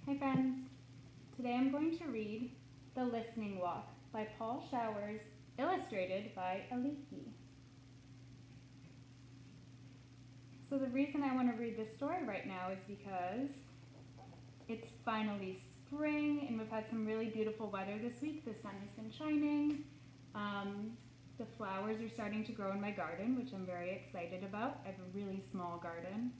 Hi friends, today I'm going to read The Listening Walk by Paul Showers, illustrated by Aliki. So the reason I want to read this story right now is because it's finally spring and we've had some really beautiful weather this week. The sun has been shining. The flowers are starting to grow in my garden, which I'm very excited about. I have a really small garden.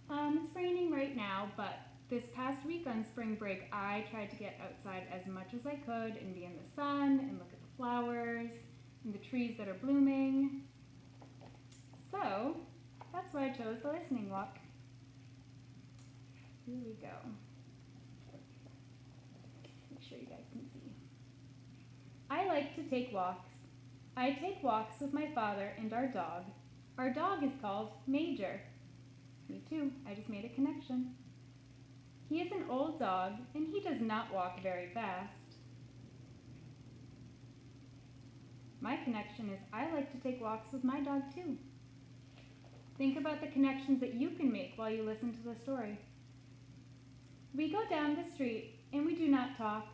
It's raining right now, but this past week on spring break, I tried to get outside as much as I could and be in the sun and look at the flowers and the trees that are blooming. So that's why I chose the listening walk. Here we go. Make sure you guys can see. I like to take walks. I take walks with my father and our dog. Our dog is called Major. Me too, I just made a connection. He is an old dog and he does not walk very fast. My connection is I like to take walks with my dog too. Think about the connections that you can make while you listen to the story. We go down the street and we do not talk.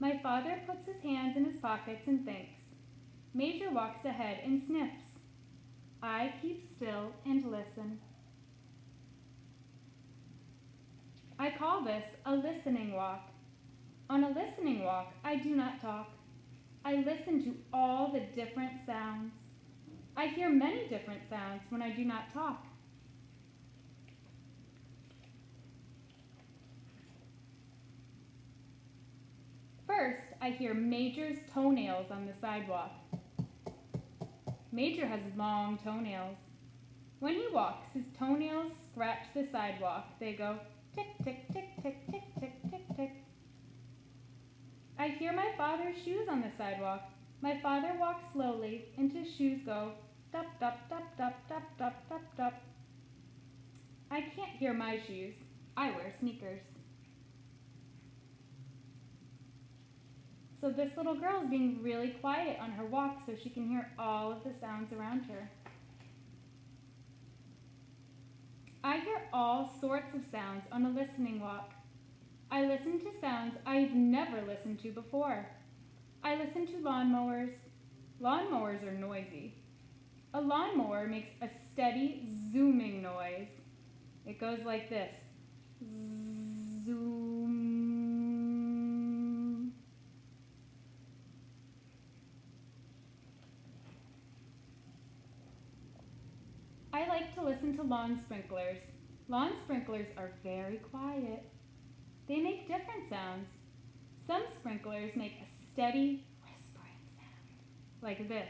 My father puts his hands in his pockets and thinks. Major walks ahead and sniffs. I keep still and listen. I call this a listening walk. On a listening walk, I do not talk. I listen to all the different sounds. I hear many different sounds when I do not talk. First, I hear Major's toenails on the sidewalk. Major has long toenails. When he walks, his toenails scratch the sidewalk. They go tick, tick, tick, tick, tick, tick, tick, tick. I hear my father's shoes on the sidewalk. My father walks slowly and his shoes go dup, dup, dup, dup, dup, dup, dup, dup. I can't hear my shoes. I wear sneakers. So this little girl is being really quiet on her walk so she can hear all of the sounds around her. I hear all sorts of sounds on a listening walk. I listen to sounds I've never listened to before. I listen to lawnmowers. Lawnmowers are noisy. A lawnmower makes a steady zooming noise. It goes like this. Zoom. I like to listen to lawn sprinklers. Lawn sprinklers are very quiet. They make different sounds. Some sprinklers make a steady whispering sound, like this.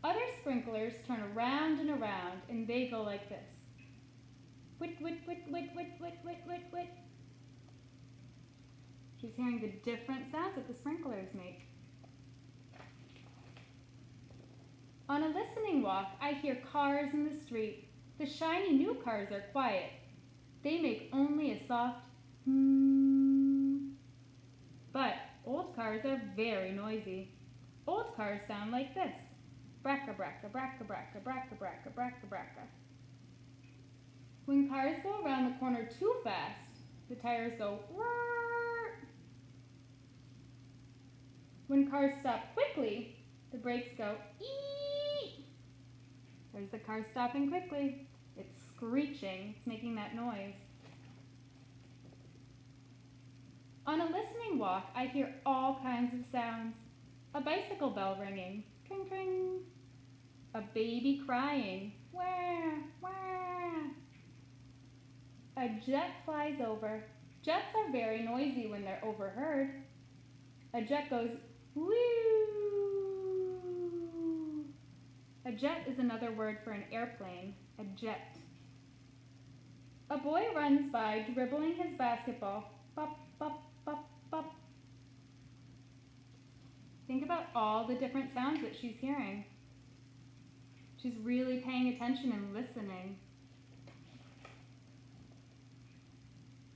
Other sprinklers turn around and around, and they go like this. Whit, whit, whit, whit, whit, whit, whit, whit, whit. She's hearing the different sounds that the sprinklers make. On a listening walk, I hear cars in the street. The shiny new cars are quiet. They make only a soft hmm. But old cars are very noisy. Old cars sound like this. Bracka, bracka, bracka, bracka, bracka, bracka, bracka, bracka. When cars go around the corner too fast, the tires go roar. When cars stop quickly, the brakes go ee. There's the car stopping quickly. It's screeching. It's making that noise. On a listening walk, I hear all kinds of sounds. A bicycle bell ringing. Tring, tring. A baby crying. Wah, wah. A jet flies over. Jets are very noisy when they're overheard. A jet goes woo. A jet is another word for an airplane, a jet. A boy runs by dribbling his basketball. Bop, bop, bop, bop. Think about all the different sounds that she's hearing. She's really paying attention and listening.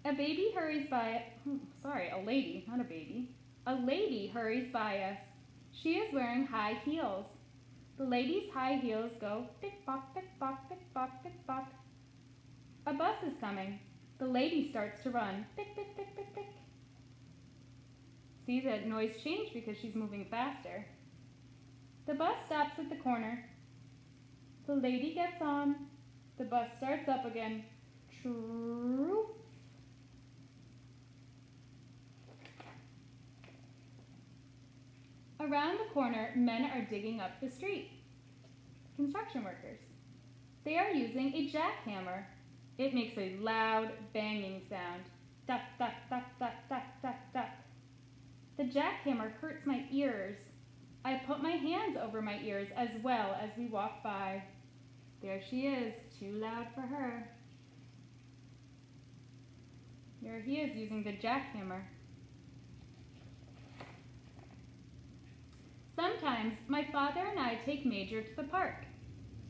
A baby hurries by, a lady, not a baby. A lady hurries by us. She is wearing high heels. The lady's high heels go pick-pock, pick-pock, pick-pock, pick-pock. A bus is coming. The lady starts to run. Pick, pick, pick, pick, pick. See, the noise changed because she's moving faster. The bus stops at the corner. The lady gets on. The bus starts up again. True. Around the corner, men are digging up the street. Construction workers. They are using a jackhammer. It makes a loud banging sound. Duck, duck, duck, duck, duck, duck, duck. The jackhammer hurts my ears. I put my hands over my ears as well as we walk by. There she is, too loud for her. There he is using the jackhammer. Sometimes my father and I take Major to the park.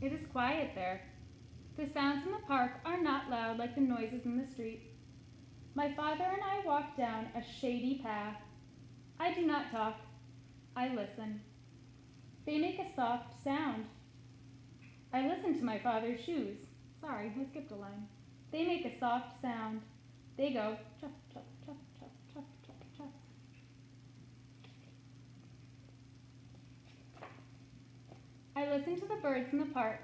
It is quiet there. The sounds in the park are not loud like the noises in the street. My father and I walk down a shady path. I do not talk. I listen. They make a soft sound. I listen to my father's shoes. Sorry, I skipped a line. They make a soft sound. They go chuff, chuff, chuff, chuff, chuff, chuff, chuff. I listen to the birds in the park.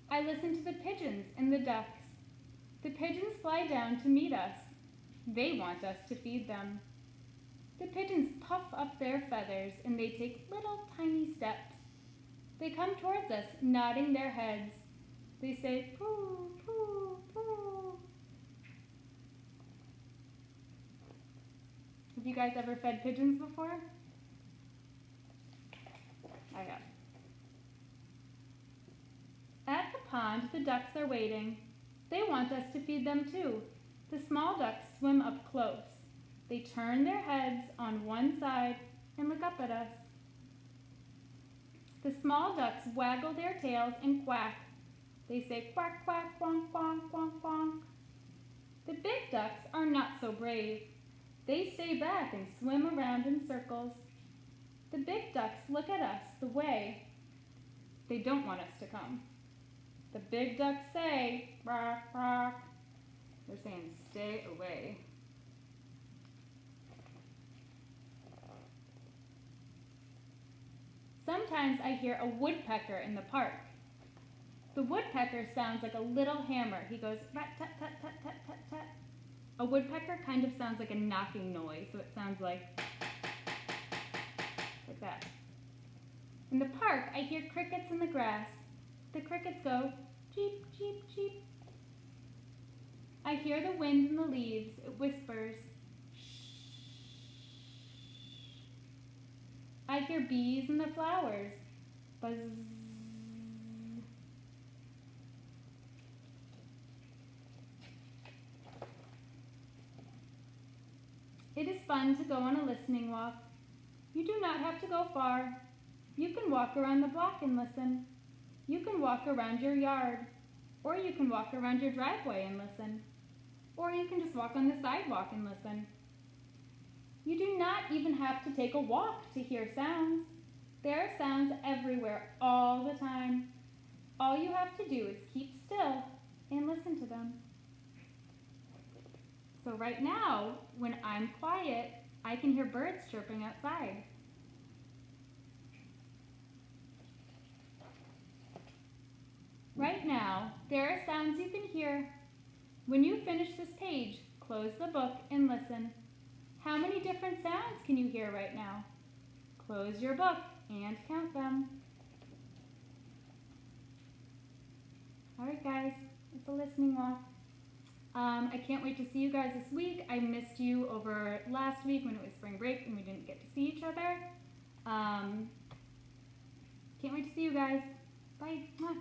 I listen to the pigeons and the ducks. The pigeons fly down to meet us. They want us to feed them. The pigeons puff up their feathers and they take little tiny steps. They come towards us, nodding their heads. They say, poo, poo, poo. Have you guys ever fed pigeons before? I have. At the pond, the ducks are waiting. They want us to feed them too. The small ducks swim up close. They turn their heads on one side and look up at us. The small ducks waggle their tails and quack. They say quack, quack, quonk, quonk, quonk, quonk. The big ducks are not so brave. They stay back and swim around in circles. The big ducks look at us the way. They don't want us to come. The big ducks say, rock, rock. They're saying, stay away. Sometimes I hear a woodpecker in the park. The woodpecker sounds like a little hammer. He goes, rat, tat, tat, tat, tat, tat, tat. A woodpecker kind of sounds like a knocking noise, so it sounds like that. In the park, I hear crickets in the grass. The crickets go, cheep, cheep, cheep. I hear the wind in the leaves. It whispers, shh. I hear bees in the flowers. Buzz. It is fun to go on a listening walk. You do not have to go far. You can walk around the block and listen. You can walk around your yard. Or you can walk around your driveway and listen. Or you can just walk on the sidewalk and listen. You do not even have to take a walk to hear sounds. There are sounds everywhere all the time. All you have to do is keep still and listen to them. So right now, when I'm quiet, I can hear birds chirping outside. Right now, there are sounds you can hear. When you finish this page, close the book and listen. How many different sounds can you hear right now? Close your book and count them. All right, guys, it's a listening walk. I can't wait to see you guys this week. I missed you over last week when it was spring break and we didn't get to see each other. Can't wait to see you guys. Bye. Mwah.